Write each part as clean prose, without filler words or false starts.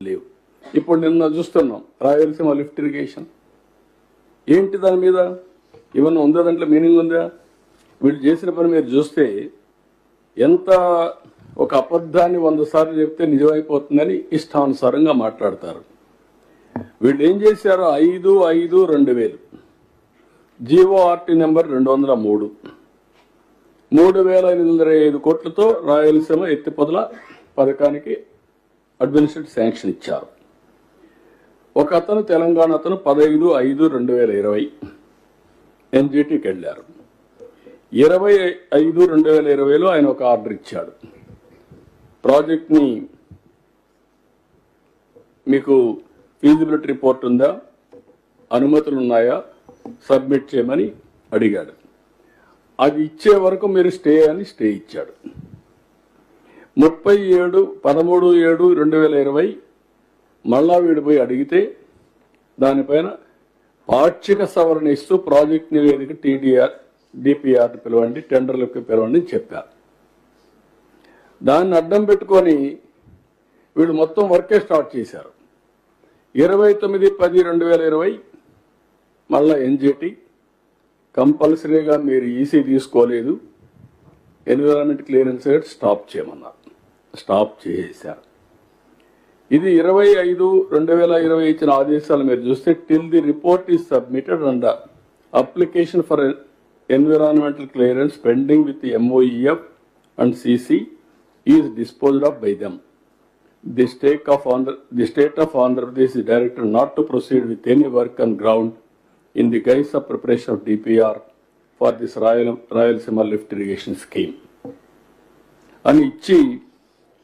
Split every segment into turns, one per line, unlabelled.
లేవు. ఇప్పుడు నిన్న చూస్తున్నాం రాయలసీమ లిఫ్ట్ ఇరిగేషన్ ఏంటి, దాని మీద ఏమన్నా ఉందా, దాంట్లో మీనింగ్ ఉందా? వీళ్ళు చేసిన పని మీరు చూస్తే ఎంత ఒక అబద్ధాన్ని 100 సార్లు చెప్తే నిజమైపోతుందని ఇష్టానుసారంగా మాట్లాడతారు. వీళ్ళు ఏం చేశారు, 5/5/2000 జీవోఆర్టీ నెంబర్ 203 3,525 కోట్లతో రాయలసీమ ఎత్తిపోతల పథకానికి అడ్మినిస్ట్రేటివ్ శాంక్షన్ ఇచ్చారు. ఒక అతను తెలంగాణ అతను 15/5/2020 ఎన్జిటికి వెళ్ళారు. 20/5/2020లో ఆయన ఒక ఆర్డర్ ఇచ్చాడు, ప్రాజెక్ట్ని మీకు ఫీజిబిలిటీ రిపోర్ట్ ఉందా, అనుమతులు ఉన్నాయా, సబ్మిట్ చేయమని అడిగాడు. అది ఇచ్చే వరకు మీరు స్టే ఇచ్చాడు. 13/7/2020 మళ్ళా వీడిపోయి అడిగితే దానిపైన పాక్షిక సవరణ ఇస్తూ ప్రాజెక్ట్ నివేదిక డిపిఆర్ పిలవండి, టెండర్లకు పిలవండి అని చెప్పారు. దాన్ని అడ్డం పెట్టుకొని వీళ్ళు మొత్తం వర్కే స్టార్ట్ చేశారు. 29/10/2020 మళ్ళా ఎన్జిటి కంపల్సరీగా మీరు ఈసీ తీసుకోలేదు, ఎన్విరాన్మెంట్ క్లియరెన్స్ స్టాప్ చేయమన్నారు. స్టాప్ చేశారు. ఇది 20/5/2020 ఇచ్చిన ఆదేశాలు మీరు చూస్తే till the report is submitted and application for environmental clearance pending with MoEF and CC is disposed of by them. The state of Andhra Pradesh is directed not to proceed with any work on ground in the guise of preparation of DPR for this Rayalaseema lift irrigation scheme. అని ఇచ్చి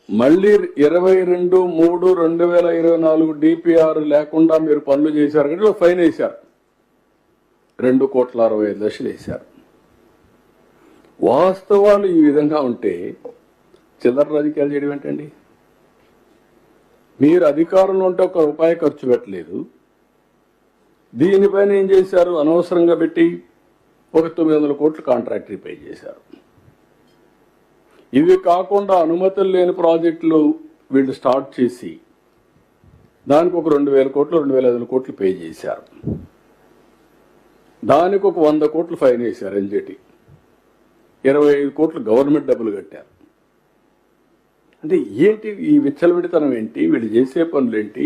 మళ్ళీ 22/3/2024 DPR లేకుండా మీరు పనులు చేశారు కానీ fine వేశారు, 2,65,00,000 వేశారు. వాస్తవాలు ఈ విధంగా ఉంటే చిల్లర రాజకీయాలు చేయడం ఏంటండి? మీరు అధికారంలో ఉంటే ఒక రూపాయి ఖర్చు పెట్టలేదు, దీనిపైన ఏం చేశారు, అనవసరంగా పెట్టి ఒక 900 కోట్లు కాంట్రాక్ట్ పే చేశారు. ఇవి కాకుండా అనుమతులు లేని ప్రాజెక్టులు వీళ్ళు స్టార్ట్ చేసి దానికి ఒక 2,000 కోట్లు 2,500 కోట్లు పే చేశారు. దానికి ఒక 100 కోట్లు ఫైన్ వేశారు ఎన్జిటి, 25 కోట్లు గవర్నమెంట్ డబ్బులు కట్టారు. అంటే ఏంటి ఈ విచ్చలవిడితనం ఏంటి, వీళ్ళు చేసే పనులు ఏంటి?